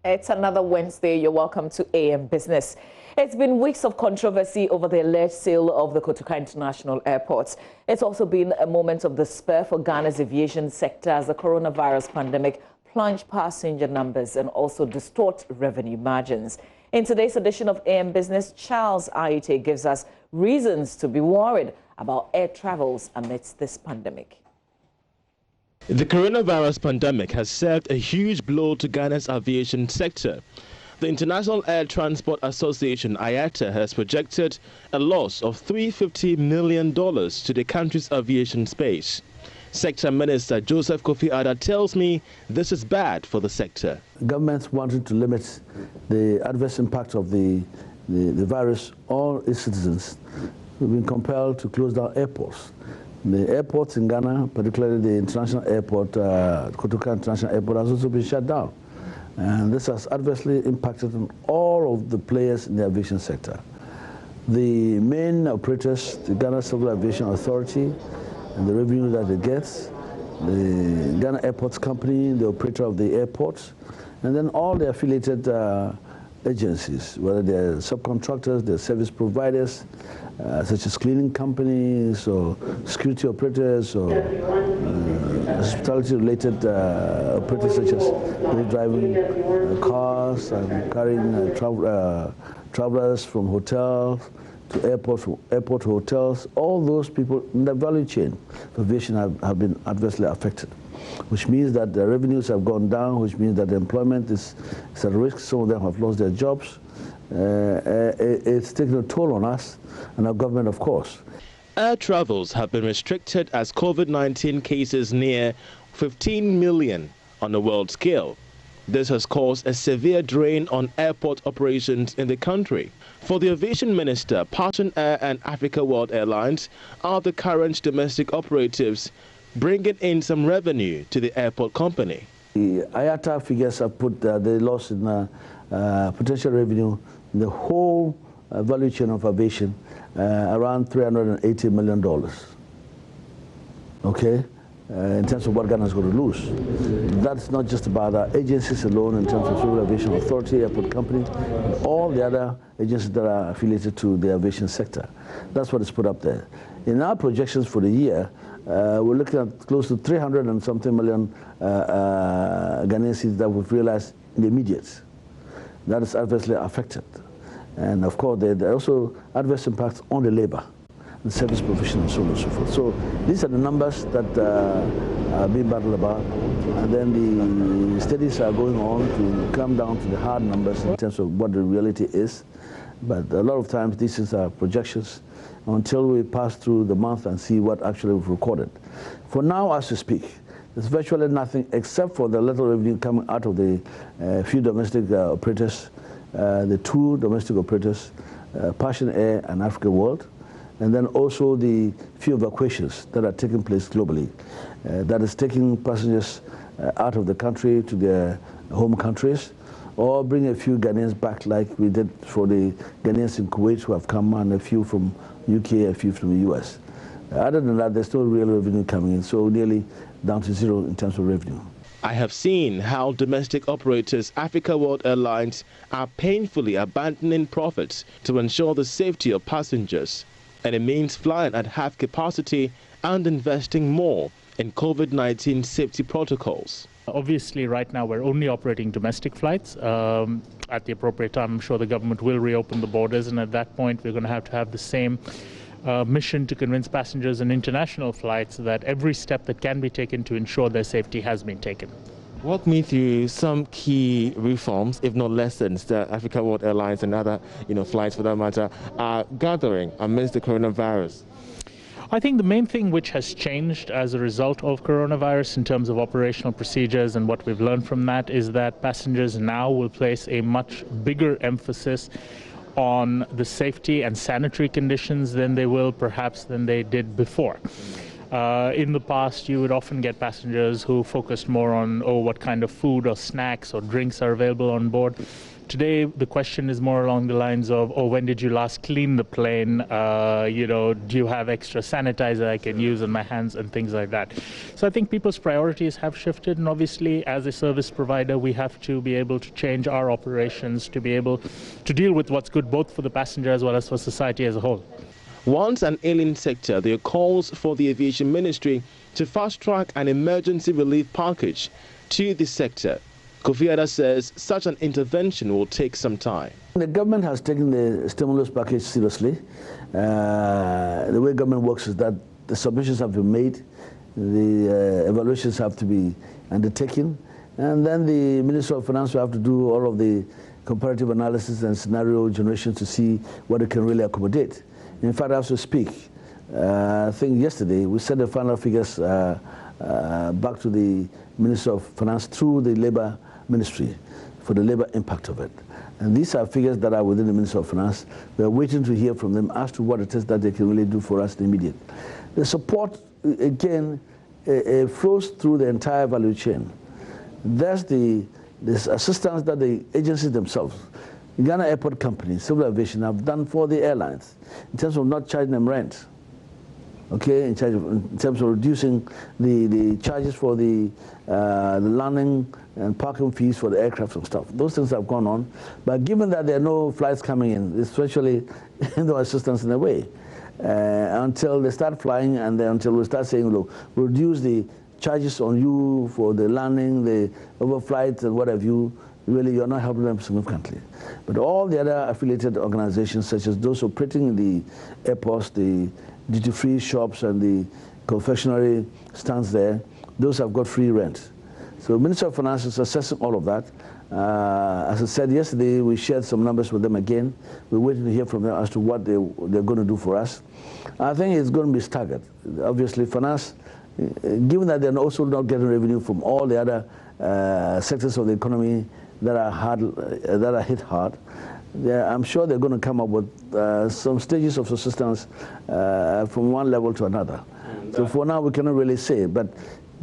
It's another Wednesday. You're welcome to AM Business. It's been weeks of controversy over the alleged sale of the Kotoka International Airport. It's also been a moment of despair for Ghana's aviation sector as the coronavirus pandemic plunged passenger numbers and also distort revenue margins. In today's edition of AM Business, Charles IATA gives us reasons to be worried about air travels amidst this pandemic. The coronavirus pandemic has served a huge blow to Ghana's aviation sector. The International Air Transport Association, IATA, has projected a loss of $350 million to the country's aviation space. Sector Minister Joseph Kofi Ada tells me this is bad for the sector. Governments wanted to limit the adverse impact of the virus on its citizens. We've been compelled to close down airports. The airports in Ghana, particularly the international airport, Kotoka International Airport, has also been shut down. And this has adversely impacted on all of the players in the aviation sector. The main operators, the Ghana Civil Aviation Authority, and the revenue that it gets, the Ghana Airports Company, the operator of the airports, and then all the affiliated agencies, whether they're subcontractors, they're service providers, such as cleaning companies or security operators or hospitality-related operators such as driving cars and carrying travelers from hotels to airport, from airport to hotels. All those people in the value chain of aviation have been adversely affected, which means that the revenues have gone down, which means that the employment is at risk. Some of them have lost their jobs. It's taken a toll on us and our government, of course. Air travels have been restricted as COVID-19 cases near 15 million on a world scale. This has caused a severe drain on airport operations in the country. For the aviation minister, Partner Air and Africa World Airlines are the current domestic operatives, bringing in some revenue to the airport company. The IATA figures have put the loss in potential revenue in the whole value chain of aviation around $380 million. Okay, in terms of what Ghana is going to lose. That's not just about our agencies alone in terms of Civil Aviation Authority, Airport Company, and all the other agencies that are affiliated to the aviation sector. That's what is put up there. In our projections for the year, we're looking at close to 300 and something million Ghanaians that we've realized in the immediate. That is adversely affected. And of course, there are also adverse impacts on the labor, the service provision, and so on and so forth. So these are the numbers that are being battled about. And then the studies are going on to come down to the hard numbers in terms of what the reality is. But a lot of times, these things are projections until we pass through the month and see what actually we've recorded. For now, as we speak, there's virtually nothing except for the little revenue coming out of the few domestic operators, the two domestic operators, Partner Air and Africa World, and then also the few evacuations that are taking place globally. That is taking passengers out of the country to their home countries, or bring a few Ghanaians back like we did for the Ghanaians in Kuwait who have come, and a few from UK, a few from the US. Other than that, there's still real revenue coming in, so nearly down to zero in terms of revenue. I have seen how domestic operators Africa World Airlines are painfully abandoning profits to ensure the safety of passengers. And it means flying at half capacity and investing more in COVID-19 safety protocols. Obviously, right now we're only operating domestic flights. At the appropriate time, I'm sure the government will reopen the borders, and at that point we're going to have the same mission to convince passengers on international flights that every step that can be taken to ensure their safety has been taken. Walk me through some key reforms, if not lessons, that Africa World Airlines and other flights for that matter are gathering amidst the coronavirus. I think the main thing which has changed as a result of coronavirus in terms of operational procedures and what we've learned from that is that passengers now will place a much bigger emphasis on the safety and sanitary conditions than they did before. In the past, you would often get passengers who focused more on, what kind of food or snacks or drinks are available on board. Today, the question is more along the lines of, when did you last clean the plane? Do you have extra sanitizer I can use on my hands and things like that? So I think people's priorities have shifted, and obviously, as a service provider, we have to be able to change our operations to be able to deal with what's good both for the passenger as well as for society as a whole. Once an ailing sector, there are calls for the Aviation Ministry to fast-track an emergency relief package to the sector. IATA says such an intervention will take some time. The government has taken the stimulus package seriously. The way government works is that the submissions have been made, the evaluations have to be undertaken, and then the Minister of Finance will have to do all of the comparative analysis and scenario generation to see what it can really accommodate. In fact, as we speak, I think yesterday we sent the final figures back to the Minister of Finance through the Labour Ministry for the labour impact of it. And these are figures that are within the Minister of Finance. We are waiting to hear from them as to what it is that they can really do for us immediately. The support, again, flows through the entire value chain. There's this assistance that the agencies themselves, Ghana Airport Company, Civil Aviation, have done for the airlines in terms of not charging them rent. Okay, in terms of reducing the charges for the landing and parking fees for the aircraft and stuff. Those things have gone on. But given that there are no flights coming in, it's virtually no assistance in a way until they start flying, and then until we start saying, look, we'll reduce the charges on you for the landing, the overflights and what have you. Really, you're not helping them significantly. But all the other affiliated organizations, such as those operating in the airports, the duty-free shops and the confectionery stands there, those have got free rent. So the Minister of Finance is assessing all of that. As I said yesterday, we shared some numbers with them again. We're waiting to hear from them as to what they're going to do for us. I think it's going to be staggered. Obviously, finance, given that they're also not getting revenue from all the other sectors of the economy that are hit hard, I'm sure they're going to come up with some stages of assistance from one level to another. So for now, we cannot really say. But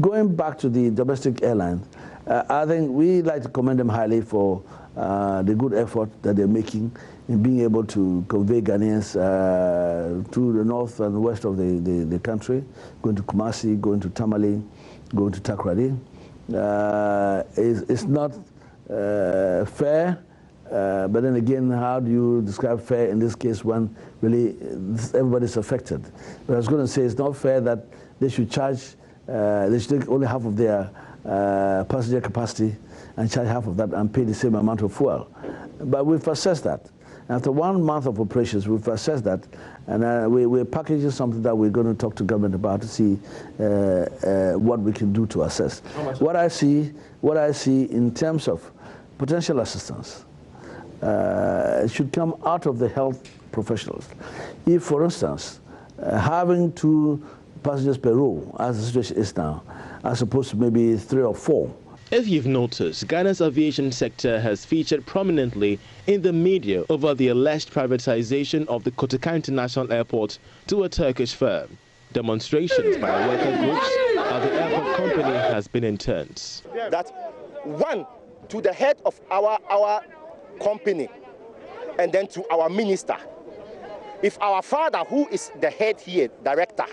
going back to the domestic airline, I think we like to commend them highly for the good effort that they're making in being able to convey Ghanaians to the north and west of the country, going to Kumasi, going to Tamale, going to Takoradi. It's not fair. But then again, how do you describe fair in this case when really everybody's affected? But I was going to say it's not fair that they should charge, they should take only half of their passenger capacity and charge half of that and pay the same amount of fuel. But we've assessed that. After 1 month of operations, we've assessed that, and we're packaging something that we're going to talk to government about to see what we can do to assess. What I see in terms of potential assistance, it should come out of the health professionals. If, for instance, having 2 passengers per row, as the situation is now, as opposed to maybe 3 or 4. If you've noticed, Ghana's aviation sector has featured prominently in the media over the alleged privatization of the Kotoka International Airport to a Turkish firm. Demonstrations by worker groups at the airport company has been intense. That one, to the head of our company, and then to our minister. If our father, who is the head here, director,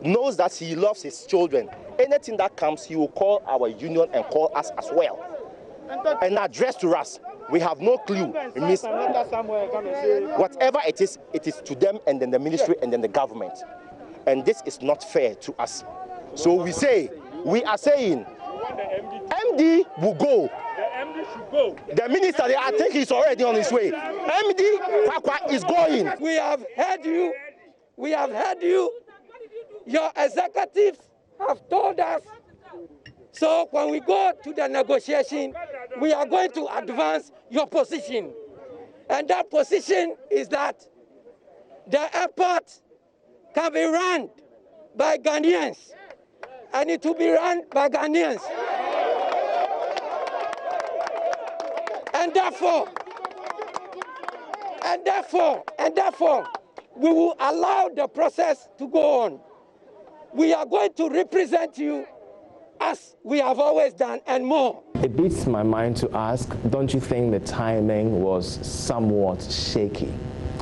knows that he loves his children, anything that comes, he will call our union and call us as well and address to us. We have no clue. It means whatever it is to them and then the ministry and then the government. And this is not fair to us. So we are saying MD will go. The minister, I think he's already on his way. MD Kwakwa is going. We have heard you. We have heard you. Your executives have told us. So when we go to the negotiation, we are going to advance your position. And that position is that the airport can be run by Ghanaians. And it will be run by Ghanaians. And therefore, we will allow the process to go on. we are going to represent you as we have always done and more. It beats my mind to ask, don't you think the timing was somewhat shaky,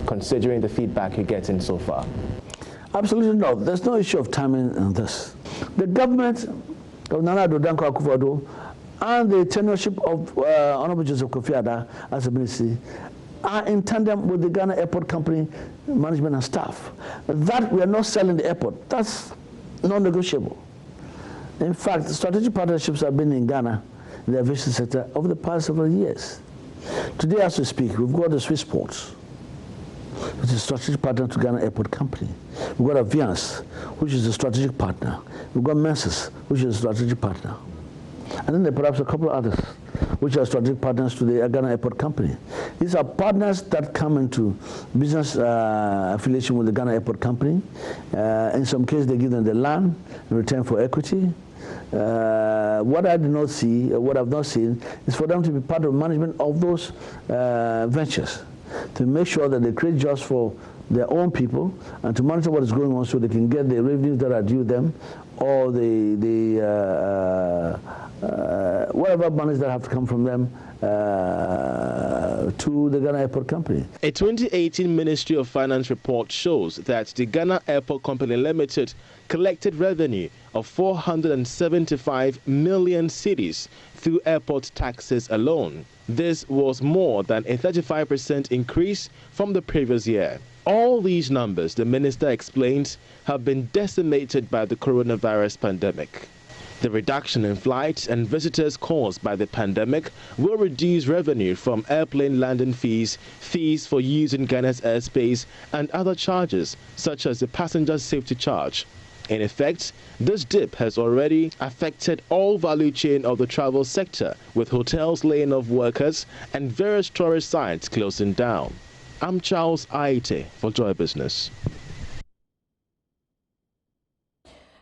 considering the feedback you're getting so far? Absolutely not. There's no issue of timing in this. The government of Nana Addo Dankwa Akufo-Addo and the tenureship of Honorable Joseph Kofi Adda as a ministry are in tandem with the Ghana Airport Company management and staff. That we are not selling the airport, that's non-negotiable. In fact, strategic partnerships have been in Ghana, in the aviation sector, over the past several years. Today, as we speak, we've got the Swiss Ports, which is a strategic partner to Ghana Airport Company. We've got Aviance, which is a strategic partner. We've got Menses, which is a strategic partner. And then there are perhaps a couple of others, which are strategic partners to the Ghana Airport Company. These are partners that come into business affiliation with the Ghana Airport Company. In some cases, they give them the land in return for equity. What I do not see, what I've not seen, is for them to be part of management of those ventures, to make sure that they create jobs for their own people and to monitor what is going on so they can get the revenues that are due them or whatever monies that have to come from them to the Ghana Airport Company. A 2018 Ministry of Finance report shows that the Ghana Airport Company Limited collected revenue of 475 million cedis through airport taxes alone. This was more than a 35% increase from the previous year. All these numbers, the minister explains, have been decimated by the coronavirus pandemic. The reduction in flights and visitors caused by the pandemic will reduce revenue from airplane landing fees, fees for using Ghana's airspace, and other charges, such as the passenger safety charge. In effect, this dip has already affected all value chain of the travel sector, with hotels laying off workers and various tourist sites closing down. I'm Charles IATA for Joy Business.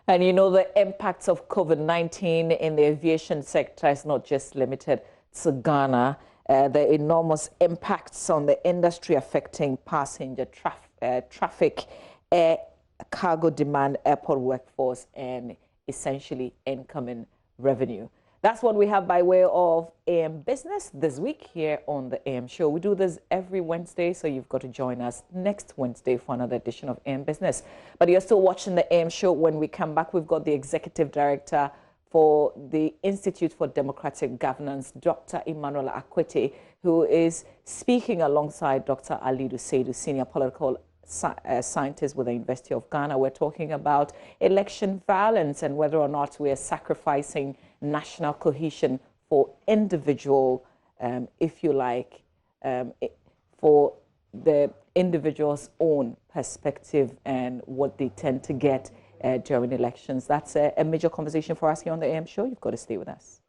And you know, the impacts of COVID-19 in the aviation sector is not just limited to Ghana. The enormous impacts on the industry affecting passenger traffic, air cargo demand, airport workforce, and essentially incoming revenue. That's what we have by way of AM Business this week here on the AM Show. We do this every Wednesday, so you've got to join us next Wednesday for another edition of AM Business. But you're still watching the AM Show. When we come back, we've got the Executive Director for the Institute for Democratic Governance, Dr. Emmanuel Akwete, who is speaking alongside Dr. Alidu Seidu, Senior Political Scientist with the University of Ghana. We're talking about election violence and whether or not we are sacrificing national cohesion for individual, if you like, for the individual's own perspective and what they tend to get during elections. That's a major conversation for us here on the AM Show. You've got to stay with us.